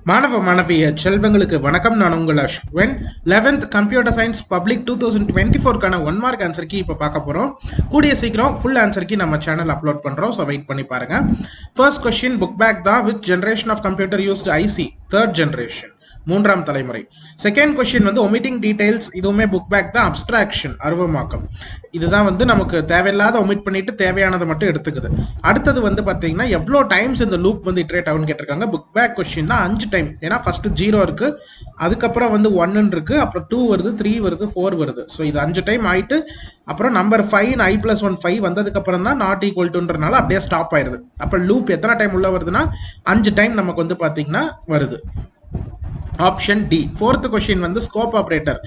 மாணவ மாணவிய செல்வங்களுக்கு வணக்கம். நான் உங்கள் Ashwin. 11th computer science public 2024க்கான 1 மார்க் ஆன்சர் கீ இப்போ பார்க்க போகிறோம். கூடிய சீக்கிரம் ஃபுல் ஆன்சர் கீ நம்ம சேனல் அப்லோட் பண்ணுறோம். ஸோ வெயிட் பண்ணி பாருங்க. ஃபர்ஸ்ட் கொஸ்டின் புக் பேக் தான். With generation of computer used IC third generation மூன்றாம் தலைமுறை. செகண்ட் கொஸ்டின் வந்து ஒமிட்டிங் டீடைல்ஸ், இதுவுமே புக் பேக் தான். அப்ஸ்ட்ராக்ஷன் அருவமாக்கம், இதுதான் வந்து நமக்கு தேவையில்லாத ஒமிட் பண்ணிட்டு தேவையானதை மட்டும் எடுத்துக்குது. அடுத்தது வந்து பார்த்தீங்கன்னா எவ்வளோ டைம்ஸ் இந்த லூப் வந்து இட்ரேட் ஆகும்னு கேட்டிருக்காங்க. புக் பேக் கொஸ்டின் தான் 5 டைம். ஏன்னா ஃபர்ஸ்ட் 0 இருக்கு, அதுக்கப்புறம் வந்து 1 இருக்கு, அப்புறம் 2 வருது, 3 வருது, 4 வருது. ஸோ இது 5 டைம் ஆயிட்டு அப்புறம் நம்பர் 5 i+1 5 வந்ததுக்கு அப்புறம் தான் நாட் ஈக்குவல் டுன்றனால அப்படியே ஸ்டாப் ஆயிருது. அப்போ லூப் எத்தனை டைம் உள்ள வருதுன்னா 5 டைம் நமக்கு வந்து பார்த்தீங்கன்னா வருது. Option D. ஃபோர்த் கொஸ்டின் வந்து ஸ்கோப் ஆப்ரேட்டர்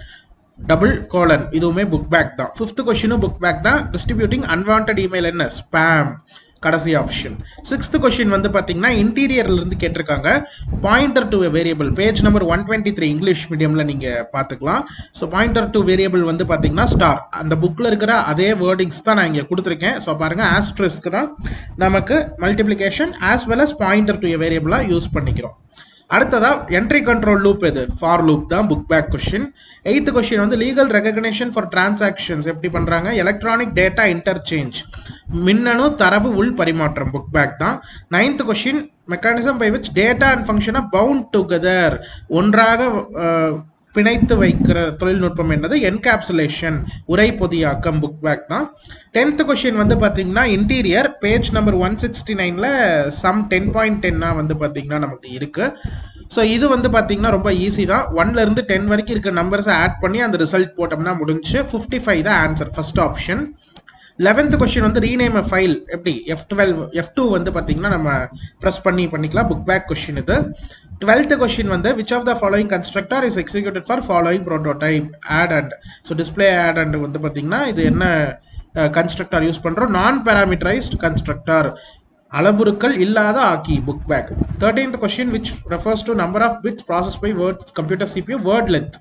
டபுள் கோலன், இதுவுமே புக் பேக் தான். ஃபிஃப்த் கொஸ்டினும் புக் பேக் தான். டிஸ்ட்ரிபியூட்டிங் அன்வான்ட் இமெயில் என்ன? ஸ்பேம், கடைசி ஆப்ஷன். சிக்ஸ்த் கொஸ்டின் வந்து பார்த்தீங்கன்னா இன்டீரியர்ல இருந்து கேட்டிருக்காங்க. Pointer to variable, page number 123 English மீடியம்ல நீங்க பார்த்துக்கலாம். ஸோ பாயிண்டர் டு வேரியபிள் வந்து பார்த்தீங்கன்னா ஸ்டார். அந்த புக்ல இருக்கிற அதே வேர்டிங்ஸ் தான் நான் இங்கே கொடுத்துருக்கேன். ஸோ பாருங்க, ஆஸ்ட்ரிஸ்க்கு தான் நமக்கு multiplication as well as pointer to வேரியபிளா யூஸ் பண்ணிக்கிறோம். அடுத்ததா என்ட்ரி கண்ட்ரோல் லூப் எது? ஃபார் லூப் தான் book back question. Eighth question வந்து லீகல் ரெகக்னிஷன் ஃபார் டிரான்சாக்ஷன்ஸ் எப்படி பண்றாங்க? எலக்ட்ரானிக் டேட்டா இன்டர்சேஞ்ச், மின்னணு தரவு உள் பரிமாற்றம், புக் பேக் தான். Ninth question mechanism by which data and ஃபங்க்ஷனை பவுண்ட் டுகெதர், ஒன்றாக பிணைத்து வைக்கிற தொழில்நுட்பம் என்னது? என்கேப்சுலேஷன், உரை பொதியாக்கம், புக் பேக் தான். 10th கொஸ்டின் வந்து பார்த்தீங்கன்னா இன்டீரியர், பேஜ் நம்பர் 169ல சம் 10.10 வந்து பார்த்தீங்கன்னா நமக்கு இருக்கு. ஸோ இது வந்து பார்த்தீங்கன்னா ரொம்ப ஈஸி தான். 1ல இருந்து 10 வரைக்கும் இருக்க நம்பர்ஸை ஆட் பண்ணி அந்த ரிசல்ட் போட்டோம்னா முடிஞ்சு. 55 தான் answer, first option. 11th question வந்து ரீநேம் அ ஃபைல் எப்படி? F2 வந்து பார்த்தீங்கன்னா நம்ம ப்ரெஸ் பண்ணிக்கலாம். புக் பேக் கொஸ்டின் இது. 12th கொஸ்டின் வந்து which of the following constructor is executed for following prototype? Add and. So display add and வந்து பார்த்தீங்கன்னா இது என்ன கன்ஸ்ட்ரக்டர் யூஸ் பண்ணுறோம்? நான் பேராமீட்டரைஸ்ட் கன்ஸ்ட்ரக்டர், அளவுருக்கள் இல்லாத ஆக்கி, book back. 13th question which refers to number of bits processed by word computer CPU? Word length,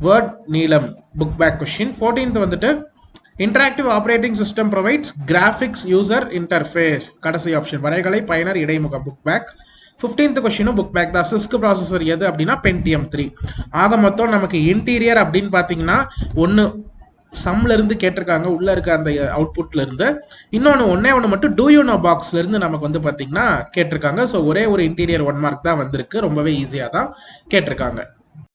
word நீளம், புக் பேக் கொஸ்டின். 14th வந்துட்டு interactive operating system provides graphics user interface, கடைசி option. வரைகலை பயனர் இடைமுகம், book back. 15th கொஸ்டினும் book back தான். CISC processor எது அப்படின்னா Pentium 3. ஆக மொத்தம் நமக்கு இன்டீரியர் அப்படின்னு பார்த்தீங்கன்னா ஒன்று சம்ல இருந்து கேட்டிருக்காங்க, உள்ள இருக்க அந்த அவுட்புட்ல இருந்து. இன்னொன்று ஒன்று மட்டும் டூ யூ நோ பாக்ஸ்ல இருந்து நமக்கு வந்து பார்த்தீங்கன்னா கேட்டிருக்காங்க. ஸோ ஒரே ஒரு இன்டீரியர் 1 மார்க் தான் வந்திருக்கு. ரொம்பவே ஈஸியாக தான் கேட்டிருக்காங்க.